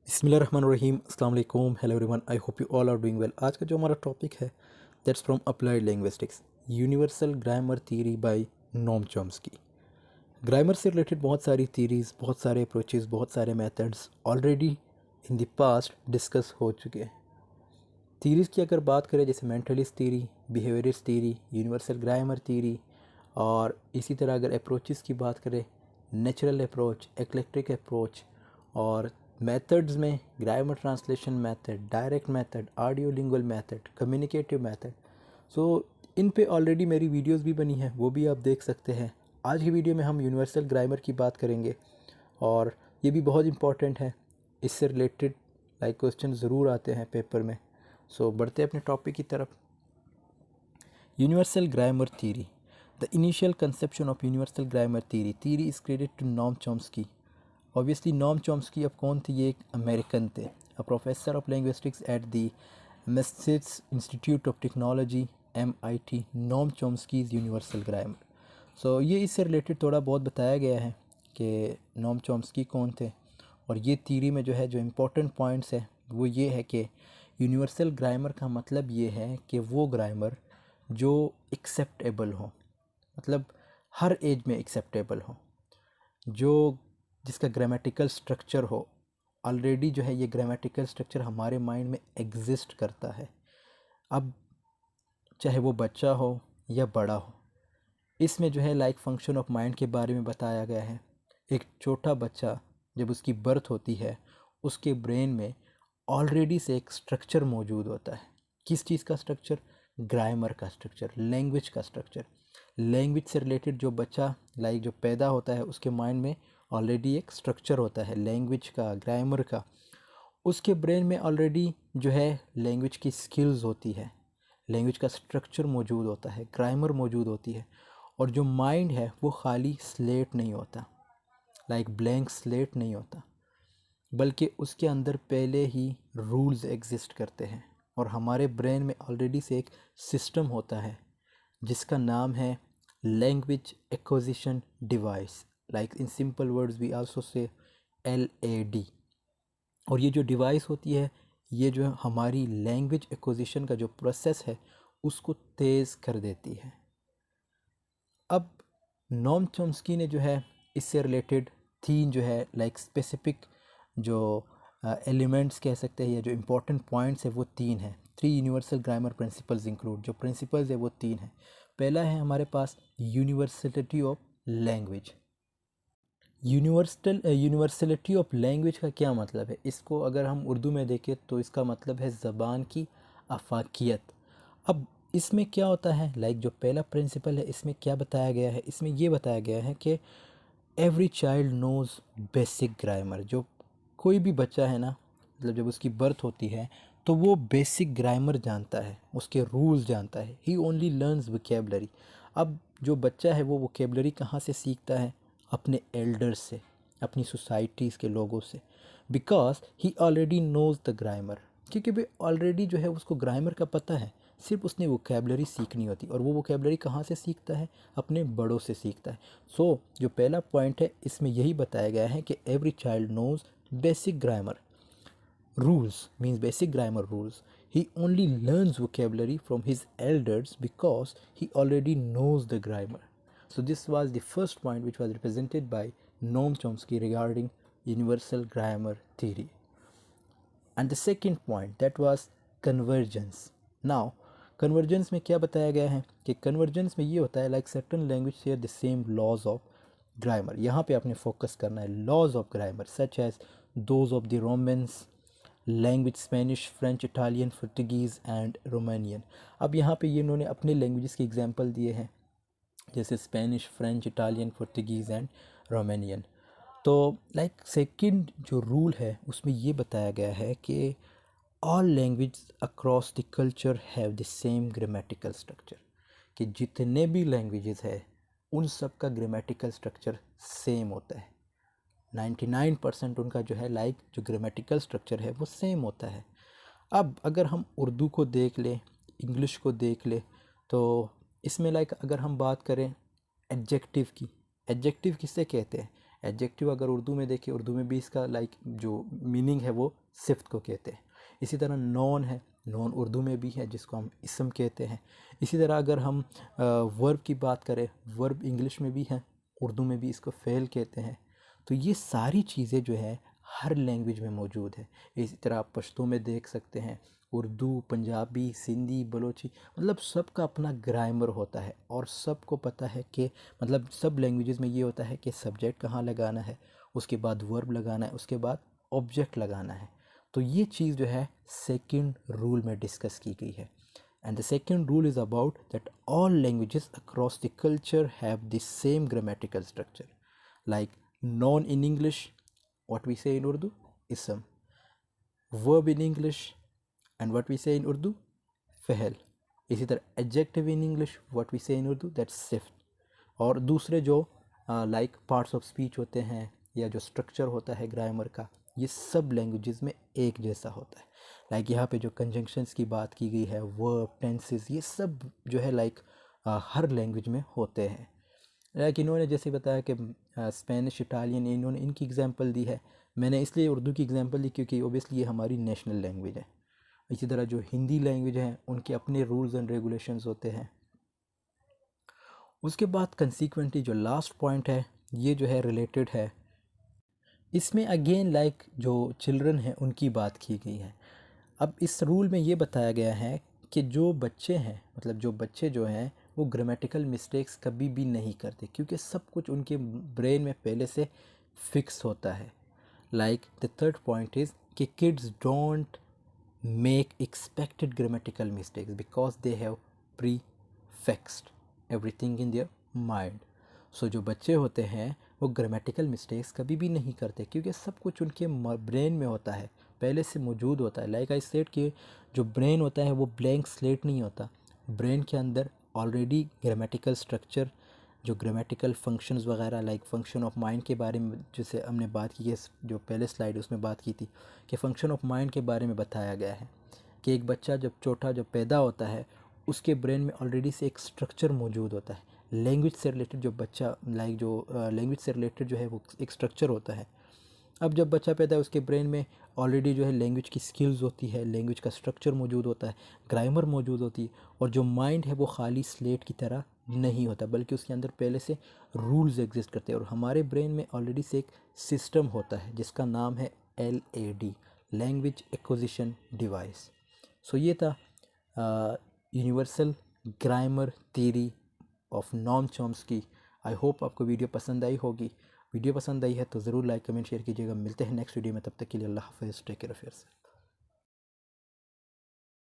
बिस्मिल्लाहिर्रहमानिर्रहीम अस्सलाम वालेकुम hello everyone I hope you all are doing well. आज का जो हमारा टॉपिक है that's from applied linguistics universal grammar theory by Noam Chomsky. Grammar से रिलेटेड बहुत सारी थीरीज़, बहुत सारे अप्रोचेस, बहुत सारे methods already in the past discuss हो चुके हैं। थीरीज़ की अगर बात करें जैसे mentalist theory, behaviourist theory, universal grammar theory, और इसी तरह अगर अप्रोचेस की बात करें नेचुरल अप्रोच, एक्लेक्टिक अप्रोच, और मेथड्स में grammar translation method, direct method, audio lingual method, communicative method. So इन पे ऑलरेडी मेरी वीडियोस भी बनी है, वो भी आप देख सकते हैं। आज की वीडियो में हम यूनिवर्सल ग्रामर की बात करेंगे और ये भी बहुत इंपॉर्टेंट है, इससे रिलेटेड क्वेश्चन ज़रूर आते हैं पेपर में। सो बढ़ते हैं अपने टॉपिक की तरफ। Universal grammar theory, the initial conception of universal grammar theory is credit to Noam Chomsky. Obviously Noam Chomsky अब कौन थे? ये एक अमेरिकन थे, a professor of linguistics at the Massachusetts Institute of Technology MIT। Noam Chomsky is universal grammar. So ये इससे related थोड़ा बहुत बताया गया है कि नोम चॉम्स्की कौन थे, और ये थ्योरी में जो है जो इम्पोर्टेंट पॉइंट्स है वो ये है कि यूनिवर्सल ग्रामर का मतलब ये है कि वो ग्रामर जो एक्सेप्टेबल हो, मतलब हर एज में एक्सेप्टेबल हो, जो जिसका ग्रामेटिकल स्ट्रक्चर हो। ऑलरेडी जो है ये ग्रामेटिकल स्ट्रक्चर हमारे माइंड में एग्जिस्ट करता है, अब चाहे वो बच्चा हो या बड़ा हो। इसमें जो है फंक्शन ऑफ माइंड के बारे में बताया गया है। एक छोटा बच्चा जब उसकी बर्थ होती है, उसके ब्रेन में ऑलरेडी से एक स्ट्रक्चर मौजूद होता है। किस चीज़ का स्ट्रक्चर? ग्रामर का स्ट्रक्चर, लैंग्वेज का स्ट्रक्चर। लैंग्वेज से रिलेटेड जो बच्चा जो पैदा होता है उसके माइंड में ऑलरेडी एक स्ट्रक्चर होता है लैंग्वेज का, ग्रामर का। उसके ब्रेन में ऑलरेडी जो है लैंग्वेज की स्किल्स होती है, लैंग्वेज का स्ट्रक्चर मौजूद होता है, ग्रामर मौजूद होती है। और जो माइंड है वो खाली स्लेट नहीं होता, ब्लैंक स्लेट नहीं होता, बल्कि उसके अंदर पहले ही रूल्स एग्जिस्ट करते हैं। और हमारे ब्रेन में ऑलरेडी से एक सिस्टम होता है जिसका नाम है language acquisition device, in simple words we also say LAD। और ये जो डिवाइस होती है ये जो हमारी लैंग्वेज एक्विजिशन का जो प्रोसेस है उसको तेज़ कर देती है। अब नोम चॉम्स्की ने जो है इससे रिलेटेड 3 जो है स्पेसिफिक जो एलिमेंट्स कह सकते हैं या जो इम्पोर्टेंट पॉइंट्स है वो 3 हैं। 3 यूनिवर्सल ग्रामर प्रिंसिपल्स इंक्लूड, जो प्रिंसिपल्स है वो 3 हैं। पहला है हमारे पास universality of language. Universality of language का क्या मतलब है? इसको अगर हम उर्दू में देखें तो इसका मतलब है ज़बान की आफाकियत। अब इसमें क्या होता है, जो पहला प्रिंसिपल है इसमें क्या बताया गया है? इसमें ये बताया गया है कि every child knows basic grammar. जो कोई भी बच्चा है ना, मतलब जब उसकी बर्थ होती है तो वो बेसिक ग्रामर जानता है, उसके रूल्स जानता है। ही ओनली लर्न्स वोकेबलरी। अब जो बच्चा है वो वोकेबलरी कहाँ से सीखता है? अपने एल्डर्स से, अपनी सोसाइटीज़ के लोगों से, because he already nose the grammar. क्योंकि भाई ऑलरेडी जो है उसको ग्रामर का पता है, सिर्फ उसने वोकेबलरी सीखनी होती। और वो वोकेबलरी कहाँ से सीखता है? अपने बड़ों से सीखता है। सो जो पहला पॉइंट है इसमें यही बताया गया है कि every child knows basic grammar rules, means basic grammar rules. He only learns vocabulary from his elders because he already knows the grammar. So this was the first point which was represented by Noam Chomsky regarding universal grammar theory. And the second point, that was convergence. Now convergence में क्या बताया गया है कि convergence में ये होता है certain language share the same laws of grammar। यहाँ पे आपने फोकस करना है laws of grammar such as those of the Romans language Spanish, French, Italian, Portuguese and Romanian. अब यहाँ पे ये इन्होंने अपने लैंग्वेजेस के एग्जांपल दिए हैं जैसे Spanish, French, Italian, Portuguese and Romanian. तो सेकंड जो रूल है उसमें ये बताया गया है कि all language across the culture have the same grammatical structure, कि जितने भी लैंग्वेजेस है उन सब का ग्रामेटिकल स्ट्रक्चर सेम होता है। 99% उनका जो है जो ग्रामेटिकल स्ट्रक्चर है वो सेम होता है। अब अगर हम उर्दू को देख लें, इंग्लिश को देख लें, तो इसमें अगर हम बात करें एडजेक्टिव की, एडजेक्टिव किससे कहते हैं? एडजेक्टिव अगर उर्दू में देखें, उर्दू में भी इसका लाइक जो मीनिंग है वो सिफ्त को कहते हैं। इसी तरह नॉन है, नॉन उर्दू में भी है जिसको हम इसम कहते हैं। इसी तरह अगर हम वर्ब की बात करें, वर्ब इंग्लिश में भी है, उर्दू में भी इसको फ़ेल कहते हैं। तो ये सारी चीज़ें जो है हर लैंग्वेज में मौजूद है। इसी तरह आप पश्तो में देख सकते हैं, उर्दू, पंजाबी, सिंधी, बलोची, मतलब सबका अपना ग्रामर होता है और सबको पता है कि मतलब सब लैंग्वेजेस में ये होता है कि सब्जेक्ट कहाँ लगाना है, उसके बाद वर्ब लगाना है, उसके बाद ऑब्जेक्ट लगाना है। तो ये चीज़ जो है सेकंड रूल में डिस्कस की गई है। And the second rule is about that all languages across the culture have the same grammatical structure. Like noun in English, what we say in Urdu, ism. Verb in English, and what we say in Urdu, फ़हल। इसी तरह adjective in English, what we say in Urdu, that's सिफ्त। और दूसरे जो like parts of speech होते हैं या जो structure होता है ग्रामर का, ये सब लैंग्वेजेस में एक जैसा होता है। लाइक यहाँ पे जो कंजंक्शंस की बात की गई है, वर्ब, टेंसेस, ये सब जो है लाइक हर लैंग्वेज में होते हैं। लाइक इन्होंने जैसे बताया कि स्पेनिश, इटालियन, इन्होंने इनकी एग्जांपल दी है। मैंने इसलिए उर्दू की एग्जांपल दी क्योंकि ओबियसली ये हमारी नेशनल लैंग्वेज है। इसी तरह जो हिंदी लैंग्वेज है उनके अपने रूल्स एंड रेगुलेशंस होते हैं। उसके बाद कंसीक्वेंटली जो लास्ट पॉइंट है ये जो है रिलेटेड है, इसमें अगेन लाइक जो चिल्ड्रन हैं उनकी बात की गई है। अब इस रूल में ये बताया गया है कि जो बच्चे हैं, मतलब जो बच्चे जो हैं वो ग्रामेटिकल मिस्टेक्स कभी भी नहीं करते क्योंकि सब कुछ उनके ब्रेन में पहले से फिक्स होता है। Like the third point is कि kids don't make expected grammatical mistakes because they have prefixed everything in their mind. So जो बच्चे होते हैं वो ग्रामेटिकल मिस्टेक्स कभी भी नहीं करते क्योंकि सब कुछ उनके ब्रेन में होता है, पहले से मौजूद होता है। लाइक आई सेड कि जो ब्रेन होता है वो ब्लैंक स्लेट नहीं होता, ब्रेन के अंदर ऑलरेडी ग्रामेटिकल स्ट्रक्चर, जो ग्रामेटिकल फंक्शंस वगैरह, लाइक फंक्शन ऑफ माइंड के बारे में जैसे हमने बात की है, जो पहले स्लाइड उसमें बात की थी कि फंक्शन ऑफ माइंड के बारे में बताया गया है कि एक बच्चा जब पैदा होता है उसके ब्रेन में ऑलरेडी से एक स्ट्रक्चर मौजूद होता है। लैंग्वेज से रिलेटेड जो बच्चा लाइक जो लैंग्वेज से रिलेटेड जो है वो एक स्ट्रक्चर होता है। अब जब बच्चा पैदा है उसके ब्रेन में ऑलरेडी जो है लैंग्वेज की स्किल्स होती है, लैंग्वेज का स्ट्रक्चर मौजूद होता है, ग्रामर मौजूद होती है। और जो माइंड है वो खाली स्लेट की तरह नहीं होता बल्कि उसके अंदर पहले से रूल्स एग्जिस्ट करते हैं। और हमारे ब्रेन में ऑलरेडी से एक सिस्टम होता है जिसका नाम है LAD, लैंग्वेज एक्विजिशन डिवाइस। सो ये था universal grammar theory of Noam Chomsky. I hope आपको वीडियो पसंद आई होगी। वीडियो पसंद आई है तो ज़रूर लाइक, कमेंट, शेयर कीजिएगा। मिलते हैं नेक्स्ट वीडियो में, तब तक के लिए अल्लाह हाफ़िज़, टेक केयर ऑफ़ योरसेल्फ।